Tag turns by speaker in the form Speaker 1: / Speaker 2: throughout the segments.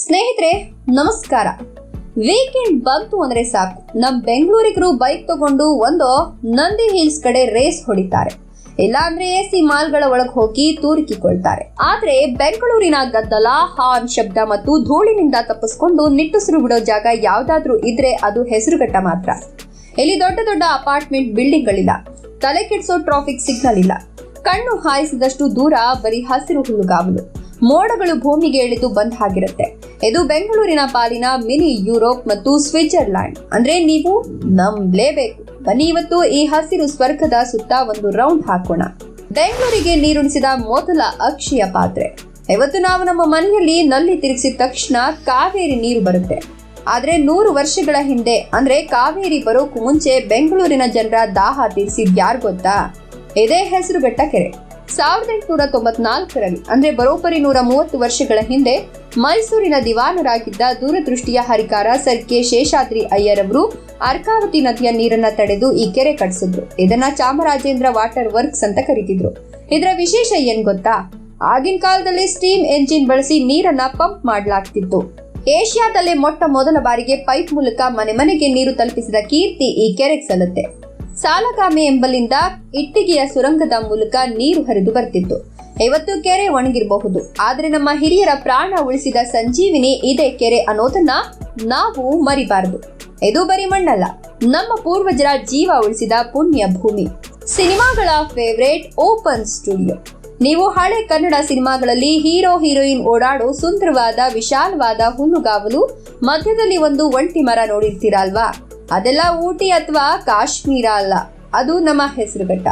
Speaker 1: ಸ್ನೇಹಿತರೆ ನಮಸ್ಕಾರ. ವೀಕೆಂಡ್ ಬಂತು ಅಂದ್ರೆ ಸಾಕು ನಮ್ ಬೆಂಗಳೂರಿಗರು ಬೈಕ್ ತಗೊಂಡು ಒಂದು ನಂದಿ ಹಿಲ್ಸ್ ಕಡೆ ರೇಸ್ ಹೊಡಿತಾರೆ, ಇಲ್ಲಾಂದ್ರೆ ಎಸಿ ಮಾಲ್ಗಳ ಒಳಗೆ ಹೋಗಿ ತೂರಿಕಿಕೊಳ್ತಾರೆ. ಆದ್ರೆ ಬೆಂಗಳೂರಿನ ಗದ್ದಲ, ಹಾರ್ನ್ ಶಬ್ದ ಮತ್ತು ಧೂಳಿನಿಂದ ತಪ್ಪಿಸ್ಕೊಂಡು ನಿಟ್ಟುಸಿರು ಬಿಡೋ ಜಾಗ ಯಾವ್ದಾದ್ರೂ ಇದ್ರೆ ಅದು ಹೆಸರುಘಟ್ಟ ಮಾತ್ರ. ಇಲ್ಲಿ ದೊಡ್ಡ ದೊಡ್ಡ ಅಪಾರ್ಟ್ಮೆಂಟ್ ಬಿಲ್ಡಿಂಗ್ಗಳಿಲ್ಲ, ತಲೆ ಕೆಡಿಸೋ ಟ್ರಾಫಿಕ್ ಸಿಗ್ನಲ್ ಇಲ್ಲ, ಕಣ್ಣು ಹಾಯಿಸಿದಷ್ಟು ದೂರ ಬರೀ ಹಸಿರು ಹುಲ್ಲುಗಾವಲು, ಮೋಡಗಳು ಭೂಮಿಗೆ ಇಳಿದು ಬಂದ್ ಆಗಿರುತ್ತೆ. ಇದು ಬೆಂಗಳೂರಿನ ಪಾಲಿನ ಮಿನಿ ಯುರೋಪ್ ಮತ್ತು ಸ್ವಿಟ್ಜರ್ಲ್ಯಾಂಡ್ ಅಂದ್ರೆ ನೀವು ನಂಬಲೇಬೇಕು. ಬನ್ನಿ ಇವತ್ತು ಈ ಹಸಿರು ಸ್ವರ್ಗದ ಸುತ್ತ ಒಂದು ರೌಂಡ್ ಹಾಕೋಣ. ಬೆಂಗಳೂರಿಗೆ ನೀರುಣಿಸಿದ ಮೊದಲ ಅಕ್ಷಯ ಪಾತ್ರೆ. ಇವತ್ತು ನಾವು ನಮ್ಮ ಮನೆಯಲ್ಲಿ ನಲ್ಲಿ ತಿರುಗಿಸಿದ ತಕ್ಷಣ ಕಾವೇರಿ ನೀರು ಬರುತ್ತೆ. ಆದ್ರೆ 100 ವರ್ಷಗಳ ಹಿಂದೆ ಅಂದ್ರೆ ಕಾವೇರಿ ಬರೋಕು ಮುಂಚೆ ಬೆಂಗಳೂರಿನ ಜನರ ದಾಹ ತೀರಿಸಿದ್ ಯಾರು ಗೊತ್ತಾ? ಇದೇ ಹೆಸರುಘಟ್ಟ ಕೆರೆ. 1894ರಲ್ಲಿ ಅಂದ್ರೆ ಬರೋಬ್ಬರಿ 130 ವರ್ಷಗಳ ಹಿಂದೆ ಮೈಸೂರಿನ ದಿವಾನರಾಗಿದ್ದ ದೂರದೃಷ್ಟಿಯ ಹರಿಕಾರ ಸರ್ ಕೆ ಶೇಷಾದ್ರಿ ಅಯ್ಯರ್ ಅವರು ಅರ್ಕಾವತಿ ನದಿಯ ನೀರನ್ನ ತಡೆದು ಈ ಕೆರೆ ಕಟ್ಟಿಸಿದ್ರು. ಇದನ್ನ ಚಾಮರಾಜೇಂದ್ರ ವಾಟರ್ ವರ್ಕ್ಸ್ ಅಂತ ಕರೀತಿದ್ರು. ಇದರ ವಿಶೇಷ ಏನ್ ಗೊತ್ತಾ? ಆಗಿನ ಕಾಲದಲ್ಲಿ ಸ್ಟೀಮ್ ಎಂಜಿನ್ ಬಳಸಿ ನೀರನ್ನ ಪಂಪ್ ಮಾಡಲಾಗ್ತಿತ್ತು. ಏಷ್ಯಾದಲ್ಲೇ ಮೊಟ್ಟ ಮೊದಲ ಬಾರಿಗೆ ಪೈಪ್ ಮೂಲಕ ಮನೆ ಮನೆಗೆ ನೀರು ತಲುಪಿಸಿದ ಕೀರ್ತಿ ಈ ಕೆರೆಗೆ ಸಲ್ಲುತ್ತೆ. ಸಾಲಗಾಮೆ ಎಂಬಲ್ಲಿಂದ ಇಟ್ಟಿಗೆಯ ಸುರಂಗದ ಮೂಲಕ ನೀರು ಹರಿದು ಬರ್ತಿತ್ತು. ಇವತ್ತು ಕೆರೆ ಒಣಗಿರಬಹುದು, ಆದ್ರೆ ನಮ್ಮ ಹಿರಿಯರ ಪ್ರಾಣ ಉಳಿಸಿದ ಸಂಜೀವಿನಿ ಇದೇ ಕೆರೆ ಅನ್ನೋದನ್ನ ನಾವು ಮರಿಬಾರದು. ಇದು ಬರೀ ಮಣ್ಣಲ್ಲ, ನಮ್ಮ ಪೂರ್ವಜರ ಜೀವ ಉಳಿಸಿದ ಪುಣ್ಯ ಭೂಮಿ. ಸಿನಿಮಾಗಳ ಫೇವರೇಟ್ ಓಪನ್ ಸ್ಟುಡಿಯೋ. ನೀವು ಹಳೆ ಕನ್ನಡ ಸಿನಿಮಾಗಳಲ್ಲಿ ಹೀರೋ ಹೀರೋಯಿನ್ ಓಡಾಡೋ ಸುಂದರವಾದ ವಿಶಾಲವಾದ ಹುಲ್ಲುಗಾವಲು, ಮಧ್ಯದಲ್ಲಿ ಒಂದು ಒಂಟಿ ಮರ ನೋಡಿರ್ತೀರಲ್ವಾ? ಅದೆಲ್ಲ ಊಟಿ ಅಥವಾ ಕಾಶ್ಮೀರ ಅಲ್ಲ, ಅದು ನಮ್ಮ ಹೆಸರುಘಟ್ಟ.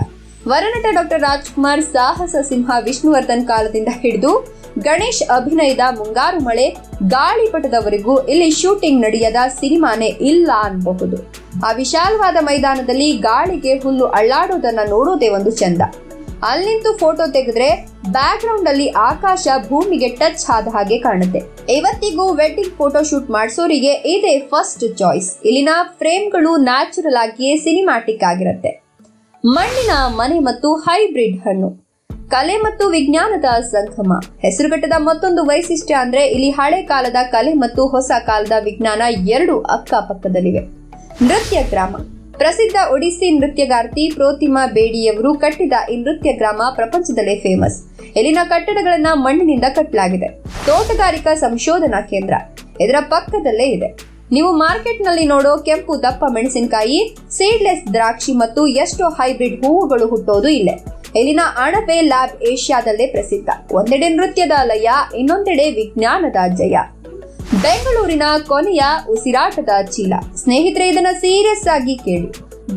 Speaker 1: ವರನಟ ಡಾಕ್ಟರ್ ರಾಜ್ಕುಮಾರ್ ಸಾಹಸ ಸಿಂಹ ವಿಷ್ಣುವರ್ಧನ್ ಕಾಲದಿಂದ ಹಿಡಿದು ಗಣೇಶ್ ಅಭಿನಯದ ಮುಂಗಾರು ಮಳೆ, ಗಾಳಿಪಟದವರೆಗೂ ಇಲ್ಲಿ ಶೂಟಿಂಗ್ ನಡೆಯದ ಸಿನಿಮಾನೇ ಇಲ್ಲ ಅನ್ಬಹುದು. ಆ ವಿಶಾಲವಾದ ಮೈದಾನದಲ್ಲಿ ಗಾಳಿಗೆ ಹುಲ್ಲು ಅಳ್ಳಾಡೋದನ್ನ ನೋಡೋದೇ ಒಂದು ಚಂದ. ಅಲ್ಲಿಂದು ಫೋಟೋ ತೆಗೆದ್ರೆ ಬ್ಯಾಕ್ ಗ್ರೌಂಡ್ ಅಲ್ಲಿ ಆಕಾಶ ಭೂಮಿಗೆ ಟಚ್ ಆದ ಹಾಗೆ ಕಾಣುತ್ತೆ. ಇವತ್ತಿಗೂ ವೆಡ್ಡಿಂಗ್ ಫೋಟೋ ಶೂಟ್ ಮಾಡಿಸೋರಿಗೆ ಇದೇ ಫಸ್ಟ್ ಚಾಯ್ಸ್. ಇಲ್ಲಿನ ಫ್ರೇಮ್ಗಳು ನ್ಯಾಚುರಲ್ ಆಗಿಯೇ ಸಿನಿಮ್ಯಾಟಿಕ್ ಆಗಿರುತ್ತೆ. ಮಣ್ಣಿನ ಮನೆ ಮತ್ತು ಹೈಬ್ರಿಡ್ ಹಣ್ಣು, ಕಲೆ ಮತ್ತು ವಿಜ್ಞಾನದ ಸಂಗಮ. ಹೆಸರುಘಟ್ಟದ ಮತ್ತೊಂದು ವೈಶಿಷ್ಟ್ಯ ಅಂದ್ರೆ ಇಲ್ಲಿ ಹಳೆ ಕಾಲದ ಕಲೆ ಮತ್ತು ಹೊಸ ಕಾಲದ ವಿಜ್ಞಾನ ಎರಡು ಅಕ್ಕಪಕ್ಕದಲ್ಲಿವೆ. ನೃತ್ಯ ಗ್ರಾಮ. ಪ್ರಸಿದ್ಧ ಒಡಿಸ್ಸಿ ನೃತ್ಯಗಾರ್ತಿ ಪ್ರೋತಿಮಾ ಬೇಡಿಯವರು ಕಟ್ಟಿದ ಈ ನೃತ್ಯ ಗ್ರಾಮ ಪ್ರಪಂಚದಲ್ಲೇ ಫೇಮಸ್. ಇಲ್ಲಿನ ಕಟ್ಟಡಗಳನ್ನ ಮಣ್ಣಿನಿಂದ ಕಟ್ಟಲಾಗಿದೆ. ತೋಟಗಾರಿಕಾ ಸಂಶೋಧನಾ ಕೇಂದ್ರ ಇದರ ಪಕ್ಕದಲ್ಲೇ ಇದೆ. ನೀವು ಮಾರ್ಕೆಟ್ ನಲ್ಲಿ ನೋಡೋ ಕೆಂಪು ದಪ್ಪ ಮೆಣಸಿನಕಾಯಿ, ಸೀಡ್ಲೆಸ್ ದ್ರಾಕ್ಷಿ ಮತ್ತು ಎಷ್ಟೋ ಹೈಬ್ರಿಡ್ ಹೂವುಗಳು ಹುಟ್ಟೋದು ಇಲ್ಲೇ. ಇಲ್ಲಿನ ಅಣಬೆ ಲ್ಯಾಬ್ ಏಷ್ಯಾದಲ್ಲೇ ಪ್ರಸಿದ್ಧ. ಒಂದೆಡೆ ನೃತ್ಯದ ಲಯ, ಇನ್ನೊಂದೆಡೆ ವಿಜ್ಞಾನದ ಜಯ. ಬೆಂಗಳೂರಿನ ಕೊನೆಯ ಉಸಿರಾಟದ ಚೀಲ. ಸ್ನೇಹಿತರೆ, ಇದನ್ನ ಸೀರಿಯಸ್ ಆಗಿ ಕೇಳಿ.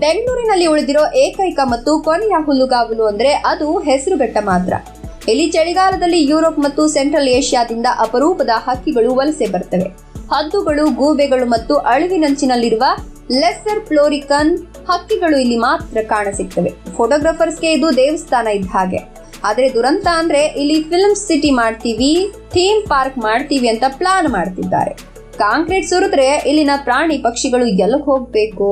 Speaker 1: ಬೆಂಗಳೂರಿನಲ್ಲಿ ಉಳಿದಿರೋ ಏಕೈಕ ಮತ್ತು ಕೊನೆಯ ಹುಲ್ಲುಗಾವಲು ಅಂದ್ರೆ ಅದು ಹೆಸರುಘಟ್ಟ ಮಾತ್ರ. ಇಲ್ಲಿ ಚಳಿಗಾಲದಲ್ಲಿ ಯುರೋಪ್ ಮತ್ತು ಸೆಂಟ್ರಲ್ ಏಷ್ಯಾದಿಂದ ಅಪರೂಪದ ಹಕ್ಕಿಗಳು ವಲಸೆ ಬರ್ತವೆ. ಹದ್ದುಗಳು, ಗೂಬೆಗಳು ಮತ್ತು ಅಳಿವಿನಂಚಿನಲ್ಲಿರುವ ಲೆಸ್ಸರ್ ಫ್ಲೋರಿಕನ್ ಹಕ್ಕಿಗಳು ಇಲ್ಲಿ ಮಾತ್ರ ಕಾಣಸಿಗ್ತವೆ. ಫೋಟೋಗ್ರಾಫರ್ಸ್ಗೆ ಇದು ದೇವಸ್ಥಾನ ಇದ್ದ ಹಾಗೆ. ಆದ್ರೆ ದುರಂತ ಅಂದ್ರೆ ಇಲ್ಲಿ ಫಿಲ್ಮ್ ಸಿಟಿ ಮಾಡ್ತೀವಿ, ಥೀಮ್ ಪಾರ್ಕ್ ಮಾಡ್ತೀವಿ ಅಂತ ಪ್ಲಾನ್ ಮಾಡ್ತಿದ್ದಾರೆ. ಕಾಂಕ್ರೀಟ್ ಸುರಿದ್ರೆ ಇಲ್ಲಿನ ಪ್ರಾಣಿ ಪಕ್ಷಿಗಳು ಎಲ್ಲಕ್ಕೆ ಹೋಗ್ಬೇಕು?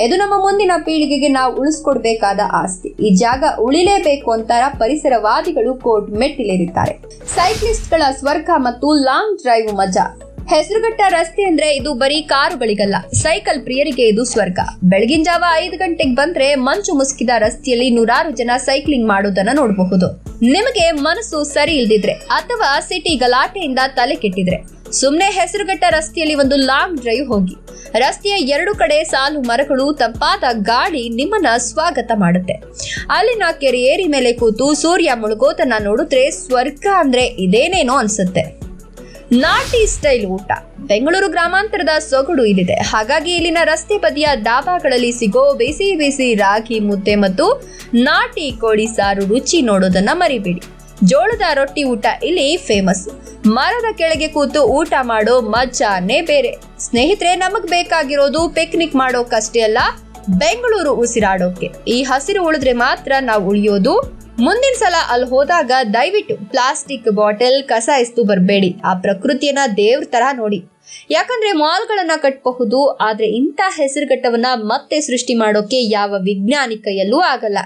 Speaker 1: ಇದು ನಮ್ಮ ಮುಂದಿನ ಪೀಳಿಗೆಗೆ ನಾವು ಉಳಿಸ್ಕೊಡ್ಬೇಕಾದ ಆಸ್ತಿ. ಈ ಜಾಗ ಉಳಿಲೇಬೇಕು ಅಂತಾರ ಪರಿಸರವಾದಿಗಳು ಕೋರ್ಟ್ ಮೆಟ್ಟಿಲೇರಿದ್ದಾರೆ. ಸೈಕ್ಲಿಸ್ಟ್ಗಳ ಸ್ವರ್ಗ ಮತ್ತು ಲಾಂಗ್ ಡ್ರೈವ್ ಮಜಾ. ಹೆಸರುಘಟ್ಟ ರಸ್ತೆ ಅಂದ್ರೆ ಇದು ಬರೀ ಕಾರುಗಳಿಗಲ್ಲ, ಸೈಕಲ್ ಪ್ರಿಯರಿಗೆ ಇದು ಸ್ವರ್ಗ. ಬೆಳಗಿನ ಜಾವ 5 ಗಂಟೆಗೆ ಬಂದ್ರೆ ಮಂಚು ಮುಸುಕಿದ ರಸ್ತೆಯಲ್ಲಿ ನೂರಾರು ಜನ ಸೈಕ್ಲಿಂಗ್ ಮಾಡೋದನ್ನ ನೋಡಬಹುದು. ನಿಮಗೆ ಮನಸ್ಸು ಸರಿ ಇಲ್ದಿದ್ರೆ ಅಥವಾ ಸಿಟಿ ಗಲಾಟೆಯಿಂದ ತಲೆ ಕೆಟ್ಟಿದ್ರೆ ಸುಮ್ನೆ ಹೆಸರುಘಟ್ಟ ರಸ್ತೆಯಲ್ಲಿ ಒಂದು ಲಾಂಗ್ ಡ್ರೈವ್ ಹೋಗಿ. ರಸ್ತೆಯ 2 ಕಡೆ ಸಾಲು ಮರಗಳು, ತಂಪಾದ ಗಾಳಿ ನಿಮ್ಮನ್ನ ಸ್ವಾಗತ ಮಾಡುತ್ತೆ. ಅಲ್ಲಿನ ಕೆರೆ ಏರಿ ಮೇಲೆ ಕೂತು ಸೂರ್ಯ ಮುಳುಗೋದನ್ನ ನೋಡಿದ್ರೆ ಸ್ವರ್ಗ ಅಂದ್ರೆ ಇದೇನೇನೋ ಅನ್ಸುತ್ತೆ. ನಾಟಿ ಸ್ಟೈಲ್ ಊಟ. ಬೆಂಗಳೂರು ಗ್ರಾಮಾಂತರದ ಸೊಗಡು ಇಲ್ಲಿದೆ. ಹಾಗಾಗಿ ಇಲ್ಲಿನ ರಸ್ತೆ ಬದಿಯ ಡಾಬಾಗಳಲ್ಲಿ ಸಿಗೋ ಬಿಸಿ ಬಿಸಿ ರಾಗಿ ಮುದ್ದೆ ಮತ್ತು ನಾಟಿ ಕೋಳಿ ಸಾರು ರುಚಿ ನೋಡೋದನ್ನ ಮರಿಬೇಡಿ. ಜೋಳದ ರೊಟ್ಟಿ ಊಟ ಇಲ್ಲಿ ಫೇಮಸ್. ಮರದ ಕೆಳಗೆ ಕೂತು ಊಟ ಮಾಡೋ ಮಜಾನೇ ಬೇರೆ. ಸ್ನೇಹಿತರೆ, ನಮಗ್ ಬೇಕಾಗಿರೋದು ಪಿಕ್ನಿಕ್ ಮಾಡೋಕಷ್ಟೇ ಅಲ್ಲ, ಬೆಂಗಳೂರು ಉಸಿರಾಡೋಕೆ. ಈ ಹಸಿರು ಉಳಿದ್ರೆ ಮಾತ್ರ ನಾವು ಉಳಿಯೋದು. ಮುಂದಿನ ಸಲ ಅಲ್ಲಿ ಹೋದಾಗ ದಯವಿಟ್ಟು ಪ್ಲಾಸ್ಟಿಕ್ ಬಾಟಲ್, ಕಸ ಎಸ್ತು ಬರಬೇಡಿ. ಆ ಪ್ರಕೃತಿಯನ್ನ ದೇವ್ರ ತರ ನೋಡಿ. ಯಾಕಂದ್ರೆ ಮಾಲ್ಗಳನ್ನ ಕಟ್ಟಬಹುದು, ಆದ್ರೆ ಇಂಥ ಹೆಸರುಘಟ್ಟವನ್ನ ಮತ್ತೆ ಸೃಷ್ಟಿ ಮಾಡೋಕೆ ಯಾವ ವಿಜ್ಞಾನಿ ಕೈಯಲ್ಲೂ ಆಗಲ್ಲ.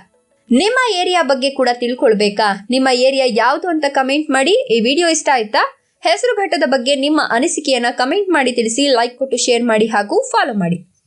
Speaker 1: ನಿಮ್ಮ ಏರಿಯಾ ಬಗ್ಗೆ ಕೂಡ ತಿಳ್ಕೊಳ್ಬೇಕಾ? ನಿಮ್ಮ ಏರಿಯಾ ಯಾವುದು ಅಂತ ಕಮೆಂಟ್ ಮಾಡಿ. ಈ ವಿಡಿಯೋ ಇಷ್ಟ ಆಯ್ತಾ? ಹೆಸರುಘಟ್ಟದ ಬಗ್ಗೆ ನಿಮ್ಮ ಅನಿಸಿಕೆಯನ್ನ ಕಮೆಂಟ್ ಮಾಡಿ ತಿಳಿಸಿ, ಲೈಕ್ ಕೊಟ್ಟು ಶೇರ್ ಮಾಡಿ ಹಾಗೂ ಫಾಲೋ ಮಾಡಿ.